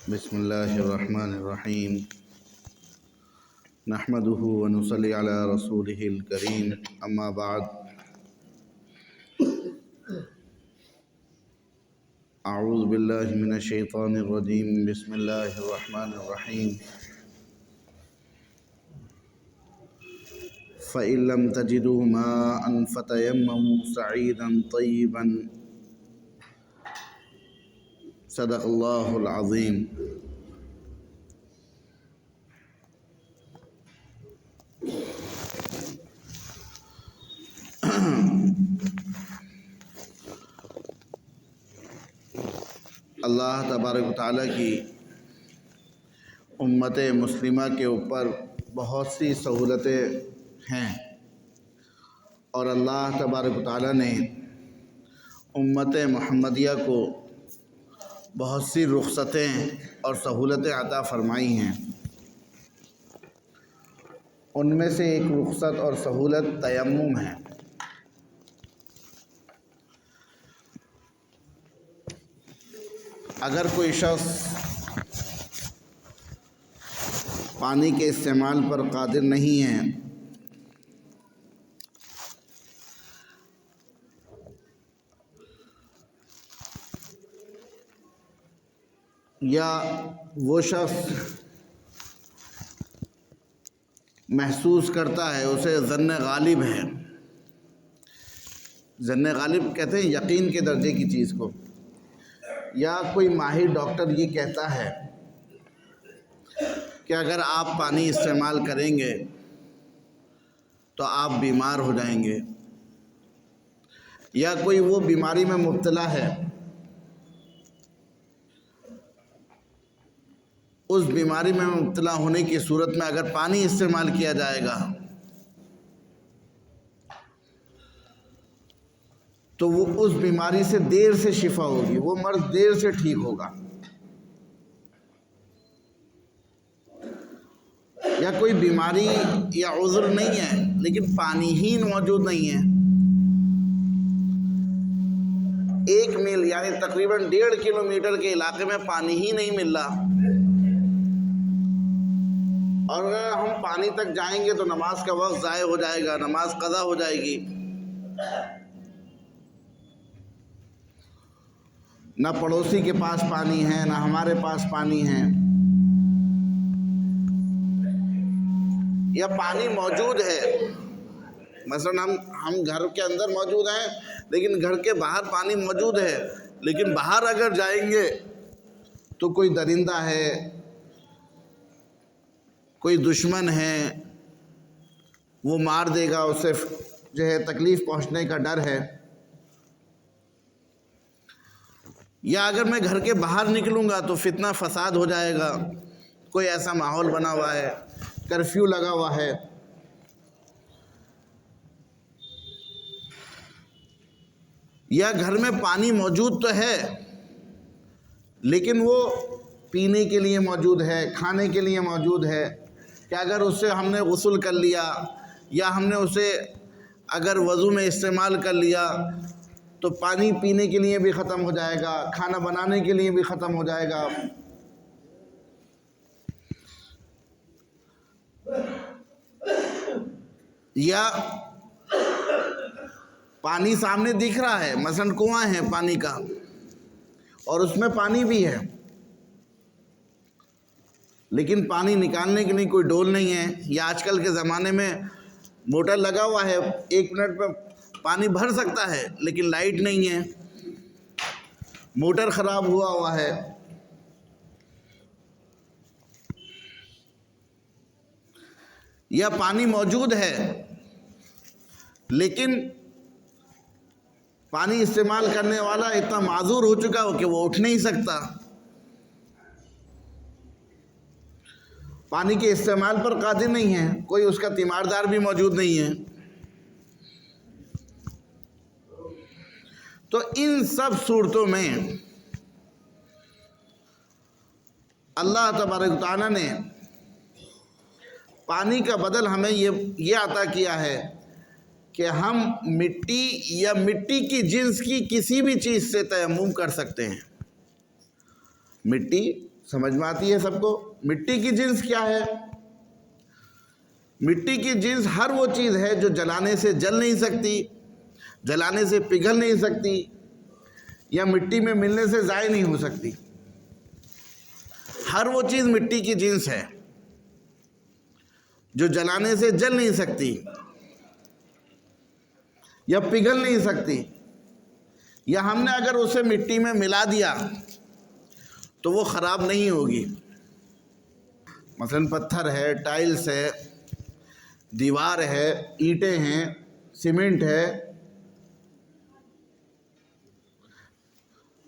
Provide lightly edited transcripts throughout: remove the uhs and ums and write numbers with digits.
بسم اللہ الرحمن الرحیم نحمده ونصلی علی رسولہ الکریم اما بعد اعوذ باللہ من الشیطان الرجیم بسم اللہ الرحمن الرحیم فَإِن لَّمْ تَجِدُوا مَاءً فَتَيَمَّمُوا صَعِيدًا طَيِّبًا صدق اللہ العظیم۔ اللہ تبارک و تعالیٰ کی امت مسلمہ کے اوپر بہت سی سہولتیں ہیں، اور اللہ تبارک و تعالیٰ نے امت محمدیہ کو بہت سی رخصتیں اور سہولتیں عطا فرمائی ہیں۔ ان میں سے ایک رخصت اور سہولت تیمم ہے۔ اگر کوئی شخص پانی کے استعمال پر قادر نہیں ہے یا وہ شخص محسوس کرتا ہے، اسے ظن غالب ہے، ظن غالب کہتے ہیں یقین کے درجے کی چیز کو، یا کوئی ماہر ڈاکٹر یہ کہتا ہے کہ اگر آپ پانی استعمال کریں گے تو آپ بیمار ہو جائیں گے، یا کوئی وہ بیماری میں مبتلا ہے، اس بیماری میں مبتلا ہونے کی صورت میں اگر پانی استعمال کیا جائے گا تو وہ اس بیماری سے دیر سے شفا ہوگی، وہ مرض دیر سے ٹھیک ہوگا۔ یا کوئی بیماری یا عذر نہیں ہے لیکن پانی ہی موجود نہیں ہے، 1 میل یعنی تقریباً 1.5 کلومیٹر کے علاقے میں پانی ہی نہیں مل رہا، اور اگر ہم پانی تک جائیں گے تو نماز کا وقت ضائع ہو جائے گا، نماز قضا ہو جائے گی۔ نہ پڑوسی کے پاس پانی ہے، نہ ہمارے پاس پانی ہے، یا پانی موجود ہے، مثلا ہم گھر کے اندر موجود ہیں لیکن گھر کے باہر پانی موجود ہے، لیکن باہر اگر جائیں گے تو کوئی درندہ ہے، کوئی دشمن ہے، وہ مار دے گا، اسے جو ہے تکلیف پہنچنے کا ڈر ہے۔ یا اگر میں گھر کے باہر نکلوں گا تو فتنہ فساد ہو جائے گا، کوئی ایسا ماحول بنا ہوا ہے، کرفیو لگا ہوا ہے۔ یا گھر میں پانی موجود تو ہے لیکن وہ پینے کے لیے موجود ہے، کھانے کے لیے موجود ہے، کہ اگر اس سے ہم نے غسل کر لیا یا ہم نے اسے اگر وضو میں استعمال کر لیا تو پانی پینے کے لیے بھی ختم ہو جائے گا، کھانا بنانے کے لیے بھی ختم ہو جائے گا۔ یا پانی سامنے دکھ رہا ہے، مثلا کنواں ہے پانی کا اور اس میں پانی بھی ہے لیکن پانی نکالنے کے لیے کوئی ڈول نہیں ہے، یا آج کل کے زمانے میں موٹر لگا ہوا ہے، 1 منٹ میں پانی بھر سکتا ہے لیکن لائٹ نہیں ہے، موٹر خراب ہوا ہے۔ یا پانی موجود ہے لیکن پانی استعمال کرنے والا اتنا معذور ہو چکا ہو کہ وہ اٹھ نہیں سکتا، پانی کے استعمال پر قادر نہیں ہے، کوئی اس کا تیماردار بھی موجود نہیں ہے۔ تو ان سب صورتوں میں اللہ تبارک و تعالیٰ نے پانی کا بدل ہمیں یہ عطا کیا ہے کہ ہم مٹی یا مٹی کی جنس کی کسی بھی چیز سے تیمم کر سکتے ہیں۔ مٹی سمجھ میں آتی ہے سب کو. مٹی کی جنس کیا ہے؟ مٹی کی جنس ہر وہ چیز ہے جو جلانے سے جل نہیں سکتی، جلانے سے پگھل نہیں سکتی، یا مٹی میں ملنے سے ضائع نہیں ہو سکتی. ہر وہ چیز مٹی کی جنس ہے جو جلانے سے جل نہیں سکتی یا پگھل نہیں سکتی، یا ہم نے اگر اسے مٹی میں ملا دیا تو وہ خراب نہیں ہوگی. مثلا پتھر ہے، ٹائلز ہے، دیوار ہے، اینٹیں ہیں، سیمنٹ ہے،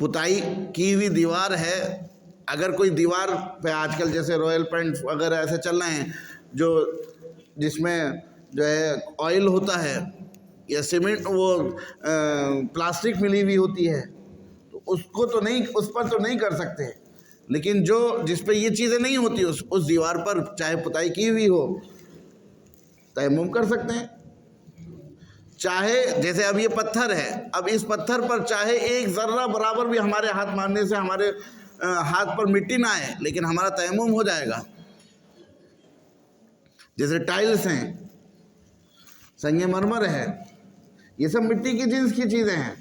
پتائی کی ہوئی دیوار ہے. اگر کوئی دیوار پہ آج کل جیسے رویل پینٹ وغیرہ ایسے چل رہے ہیں جس میں جو ہے آئل ہوتا ہے یا سیمنٹ وہ پلاسٹک ملی ہوئی ہوتی ہے، تو اس پر تو نہیں کر سکتے. لیکن جس پہ یہ چیزیں نہیں ہوتی اس دیوار پر چاہے پتائی کی ہوئی ہو تیمم کر سکتے ہیں. چاہے جیسے اب یہ پتھر ہے، اب اس پتھر پر چاہے ایک ذرہ برابر بھی ہمارے ہاتھ مارنے سے ہمارے ہاتھ پر مٹی نہ آئے لیکن ہمارا تیمم ہو جائے گا. جیسے ٹائلز ہیں، سنگ مرمر ہے، یہ سب مٹی کی جنس کی چیزیں ہیں.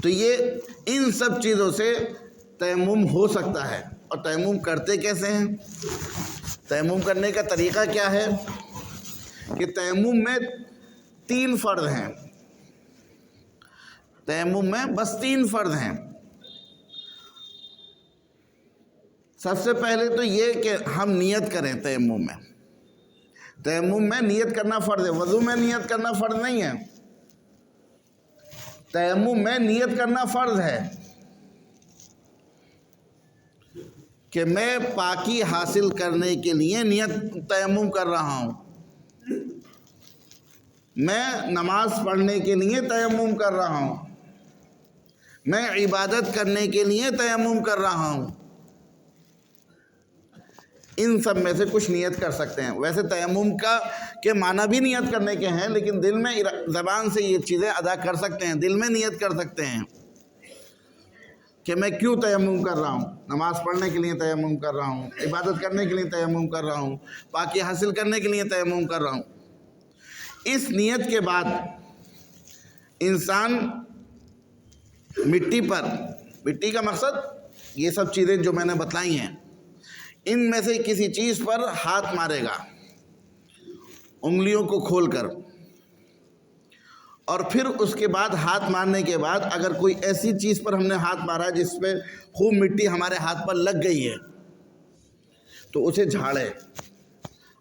تو یہ ان سب چیزوں سے تیمم ہو سکتا ہے. اور تیمم کرتے کیسے ہیں؟ تیمم کرنے کا طریقہ کیا ہے کہ تیمم میں 3 فرض ہیں. تیمم میں بس 3 فرض ہیں. سب سے پہلے تو یہ کہ ہم نیت کریں. تیمم میں نیت کرنا فرض ہے. وضو میں نیت کرنا فرض نہیں ہے، تیمم میں نیت کرنا فرض ہے کہ میں پاکی حاصل کرنے کے لیے تیمم کر رہا ہوں، میں نماز پڑھنے کے لیے تیمم کر رہا ہوں، میں عبادت کرنے کے لیے تیمم کر رہا ہوں. ان سب میں سے کچھ نیت کر سکتے ہیں. ویسے تیمم کے معنی بھی نیت کرنے کے ہیں، لیکن دل میں زبان سے یہ چیزیں ادا کر سکتے ہیں. دل میں نیت کر سکتے ہیں کہ میں کیوں تیمم کر رہا ہوں. نماز پڑھنے کے لیے تیمم کر رہا ہوں، عبادت کرنے کے لیے تیمم کر رہا ہوں، پاکی حاصل کرنے کے لیے تیمم کر رہا ہوں. اس نیت کے بعد انسان مٹی کا مقصد یہ سب چیزیں جو میں نے بتلائی ہیں، ان میں سے کسی چیز پر ہاتھ مارے گا انگلیوں کو کھول کر. اور پھر اس کے بعد ہاتھ مارنے کے بعد اگر کوئی ایسی چیز پر ہم نے ہاتھ مارا جس پہ خوب مٹی ہمارے ہاتھ پر لگ گئی ہے تو اسے جھاڑے.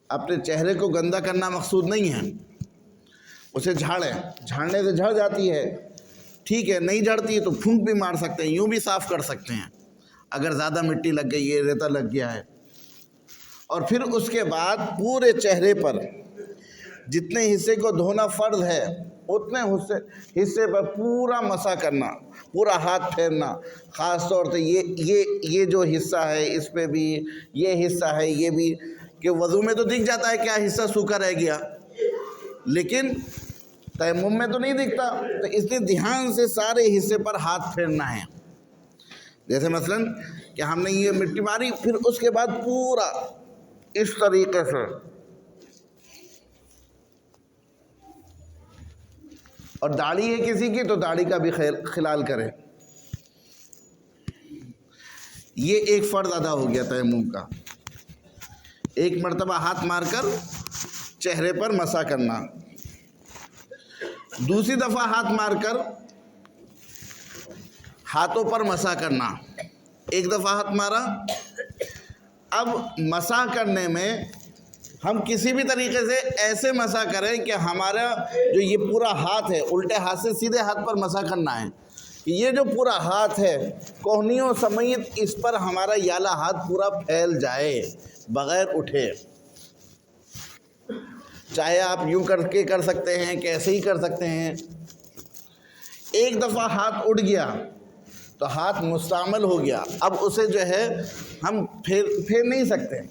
اپنے چہرے کو گندا کرنا مقصود نہیں ہے، اسے جھاڑنے سے جھڑ جاتی ہے ٹھیک ہے، نہیں جھڑتی تو پھونک بھی مار سکتے ہیں، یوں بھی صاف کر سکتے ہیں اگر زیادہ مٹی لگ گئی ہے، ریتا لگ گیا ہے. اور پھر اس کے بعد پورے چہرے پر جتنے حصے کو دھونا فرض ہے اتنے حصے پر پورا مسح کرنا، پورا ہاتھ پھیرنا. خاص طور سے یہ جو حصہ ہے اس پہ بھی، یہ حصہ ہے یہ بھی، کہ وضو میں تو دکھ جاتا ہے کیا حصہ سوکھا رہ گیا لیکن تیمم میں تو نہیں دکھتا. تو اس لیے دھیان سے سارے حصے پر ہاتھ پھیرنا ہے. جیسے مثلا کہ ہم نے یہ مٹی ماری، پھر اس کے بعد پورا اس طریقے سے، اور داڑھی ہے کسی کی تو داڑھی کا بھی خلال کرے. یہ ایک فرض ادا ہو گیا تیمم کا. ایک مرتبہ ہاتھ مار کر چہرے پر مسح کرنا، دوسری دفعہ ہاتھ مار کر ہاتھوں پر مسح کرنا. ایک دفعہ ہاتھ مارا، اب مسح کرنے میں ہم کسی بھی طریقے سے ایسے مسح کریں کہ ہمارا جو یہ پورا ہاتھ ہے الٹے ہاتھ سے سیدھے ہاتھ پر مسح کرنا ہے. یہ جو پورا ہاتھ ہے کوہنیوں سمیت اس پر ہمارا یالا ہاتھ پورا پھیل جائے بغیر اٹھے. چاہے آپ یوں کر کے کر سکتے ہیں کہ ایسے ہی کر سکتے ہیں. ایک دفعہ ہاتھ اٹھ گیا تو ہاتھ مستعمل ہو گیا، اب اسے جو ہے ہم پھیر نہیں سکتے.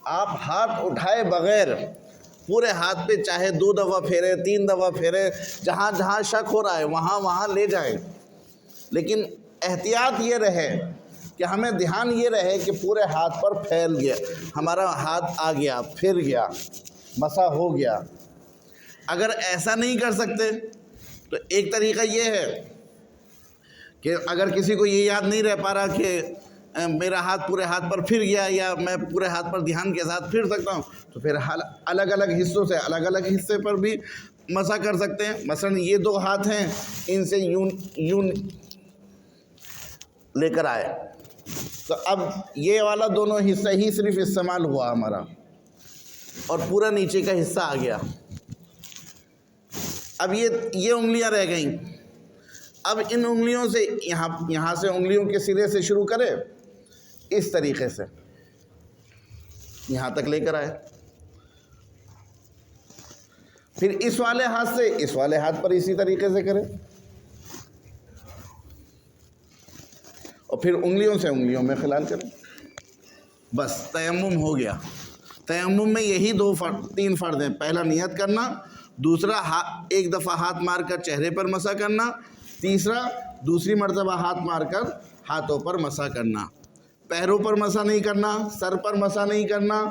آپ ہاتھ اٹھائے بغیر پورے ہاتھ پہ چاہے 2 دفعہ پھیرے 3 دفعہ پھیرے، جہاں جہاں شک ہو رہا ہے وہاں لے جائے، لیکن احتیاط یہ رہے کہ ہمیں دھیان یہ رہے کہ پورے ہاتھ پر پھیل گیا، ہمارا ہاتھ آ گیا، پھر گیا، مسح ہو گیا۔ اگر ایسا نہیں کر سکتے تو ایک طریقہ یہ ہے کہ اگر کسی کو یہ یاد نہیں رہ پا رہا کہ میرا ہاتھ پورے ہاتھ پر پھر گیا یا میں پورے ہاتھ پر دھیان کے ساتھ پھر سکتا ہوں، تو پھر الگ الگ حصوں سے الگ الگ حصے پر بھی مسح کر سکتے ہیں۔ مثلا یہ 2 ہاتھ ہیں، ان سے یوں لے کر آئے، تو اب یہ والا دونوں حصہ ہی صرف استعمال ہوا ہمارا، اور پورا نیچے کا حصہ آ گیا۔ اب یہ انگلیاں رہ گئیں، اب ان انگلیوں سے یہاں سے انگلیوں کے سرے سے شروع کرے، اس طریقے سے یہاں تک لے کر آئے، پھر اس والے ہاتھ سے اس والے ہاتھ پر اسی طریقے سے کرے، اور پھر انگلیوں سے انگلیوں میں خلال کریں، بس تیمم ہو گیا۔ تیمم میں یہی 3 فرض ہیں، پہلا نیت کرنا، دوسرا ایک دفعہ ہاتھ مار کر چہرے پر مسح کرنا، تیسرا دوسری مرتبہ ہاتھ مار کر ہاتھوں پر مسح کرنا، پیروں پر مسح نہیں کرنا، سر پر مسح نہیں کرنا،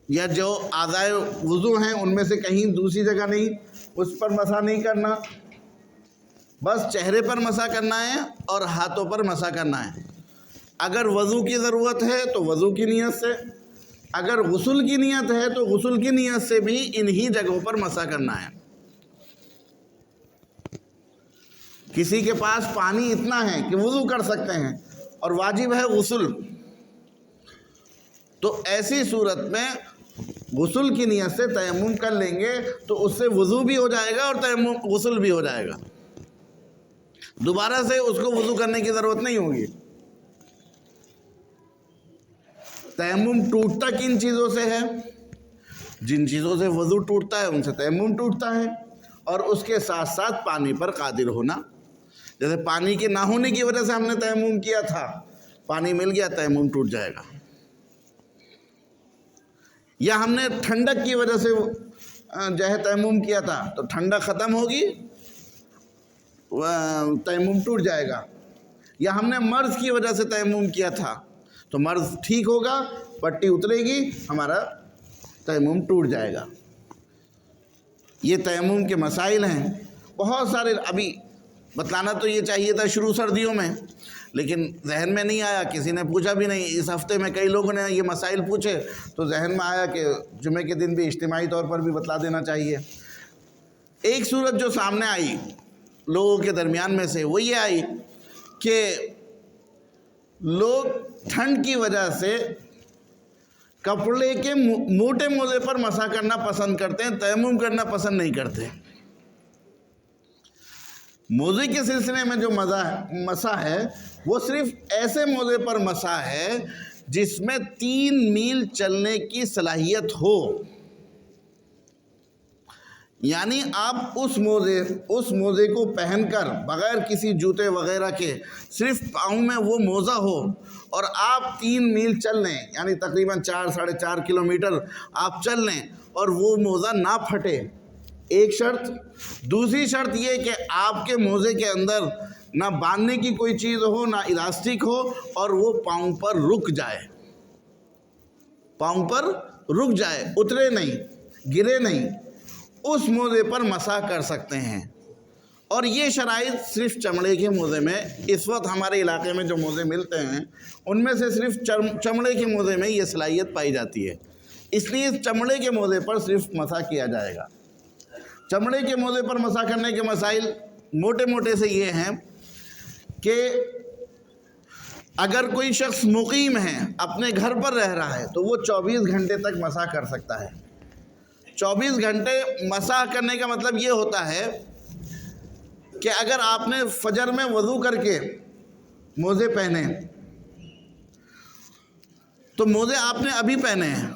یا جو اعضائے وضو ہیں ان میں سے کہیں دوسری جگہ نہیں اس پر مسح نہیں کرنا، بس چہرے پر مسح کرنا ہے اور ہاتھوں پر مسح کرنا ہے۔ اگر وضو کی ضرورت ہے تو وضو کی نیت سے، اگر غسل کی نیت ہے تو غسل کی نیت سے بھی انہی جگہوں پر مسح کرنا ہے۔ کسی کے پاس پانی اتنا ہے کہ وضو کر سکتے ہیں اور واجب ہے غسل، تو ایسی صورت میں غسل کی نیت سے تیمم کر لیں گے تو اس سے وضو بھی ہو جائے گا اور تیمم غسل بھی ہو جائے گا، دوبارہ سے اس کو وضو کرنے کی ضرورت نہیں ہوگی۔ تیمم ٹوٹتا کن چیزوں سے ہے؟ جن چیزوں سے وضو ٹوٹتا ہے ان سے تیمم ٹوٹتا ہے، اور اس کے ساتھ ساتھ پانی پر قادر ہونا، جیسے پانی کے نہ ہونے کی وجہ سے ہم نے تیمم کیا تھا، پانی مل گیا تیمم ٹوٹ جائے گا، یا ہم نے ٹھنڈک کی وجہ سے جو ہے تیمم کیا تھا تو ٹھنڈک ختم ہوگی تیمم ٹوٹ جائے گا، یا ہم نے مرض کی وجہ سے تیمم کیا تھا تو مرض ٹھیک ہوگا، پٹی اترے گی، ہمارا تیمم ٹوٹ جائے گا۔ یہ تیمم کے مسائل ہیں بہت سارے، ابھی بتلانا تو یہ چاہیے تھا شروع سردیوں میں، لیکن ذہن میں نہیں آیا، کسی نے پوچھا بھی نہیں۔ اس ہفتے میں کئی لوگوں نے یہ مسائل پوچھے تو ذہن میں آیا کہ جمعے کے دن بھی اجتماعی طور پر بھی بتلا دینا چاہیے۔ ایک صورت جو سامنے آئی لوگوں کے درمیان میں سے وہ یہ آئی کہ لوگ ٹھنڈ کی وجہ سے کپڑے کے موٹے موزے پر مسح کرنا پسند کرتے ہیں، تیمم کرنا پسند نہیں کرتے۔ موزے کے سلسلے میں جو مسح ہے وہ صرف ایسے موزے پر مسح ہے جس میں 3 میل چلنے کی صلاحیت ہو، یعنی آپ اس موزے کو پہن کر بغیر کسی جوتے وغیرہ کے صرف پاؤں میں وہ موزہ ہو اور آپ 3 میل چل لیں، یعنی تقریباً 4-4.5 کلومیٹر آپ چل لیں اور وہ موزہ نہ پھٹے، ایک شرط۔ دوسری شرط یہ کہ آپ کے موزے کے اندر نہ باندھنے کی کوئی چیز ہو، نہ الاسٹک ہو، اور وہ پاؤں پر رک جائے، اترے نہیں، گرے نہیں، اس موزے پر مسح کر سکتے ہیں۔ اور یہ شرائط صرف چمڑے کے موزے میں، اس وقت ہمارے علاقے میں جو موزے ملتے ہیں ان میں سے صرف چمڑے کے موزے میں یہ صلاحیت پائی جاتی ہے، اس لیے چمڑے کے موزے پر صرف مسح کیا جائے گا۔ چمڑے کے موزے پر مسح کرنے کے مسائل موٹے موٹے سے یہ ہیں کہ اگر کوئی شخص مقیم ہے، اپنے گھر پر رہ رہا ہے، تو وہ 24 گھنٹے تک مسح کر سکتا ہے۔ 24 گھنٹے مسح کرنے کا مطلب یہ ہوتا ہے کہ اگر آپ نے فجر میں وضو کر کے موزے پہنے تو موزے آپ نے ابھی پہنے ہیں،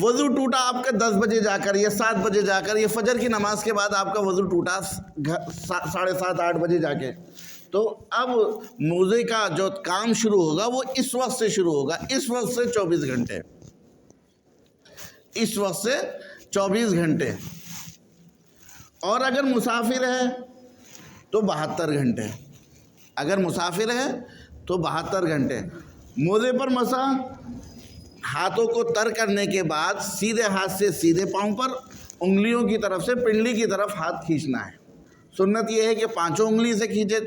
وضو ٹوٹا آپ کا 10 بجے جا کر یا 7 بجے جا کر، یا فجر کی نماز کے بعد آپ کا وضو ٹوٹا 7:30-8 بجے جا کے، تو اب موزے کا جو کام شروع ہوگا وہ اس وقت سے شروع ہوگا، اس وقت سے 24 گھنٹے۔ اس وقت سے 24 گھنٹے، اور اگر مسافر ہے تو 72 گھنٹے، اگر مسافر ہے تو 72 گھنٹے۔ موزے پر مسا، ہاتھوں کو تر کرنے کے بعد سیدھے ہاتھ سے سیدھے پاؤں پر، انگلیوں کی طرف سے پنڈلی کی طرف ہاتھ کھینچنا ہے۔ سنت یہ ہے کہ پانچوں انگلی سے کھینچے،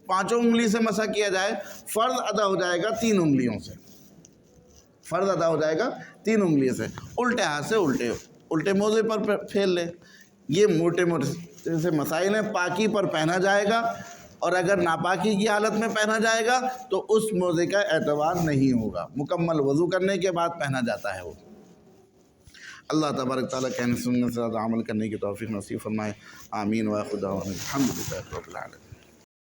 پانچوں انگلی سے مسا کیا جائے۔ فرض ادا ہو جائے گا 3 انگلیوں سے، فرض ادا ہو جائے گا 3 انگلیوں سے۔ الٹے ہاتھ سے الٹے موزے پر پھیر لے۔ یہ موٹے موٹے سے مسائل ہیں۔ پاکی پر پہنا جائے گا، اور اگر ناپاکی کی حالت میں پہنا جائے گا تو اس موزے کا اعتبار نہیں ہوگا، مکمل وضو کرنے کے بعد پہنا جاتا ہے وہ۔ اللہ تبارک تعالیٰ کہنے سننے سے زیادہ عمل کرنے کی توفیق نصیب فرمائے، آمین۔ و خدا الحمد للہ رب العالمین۔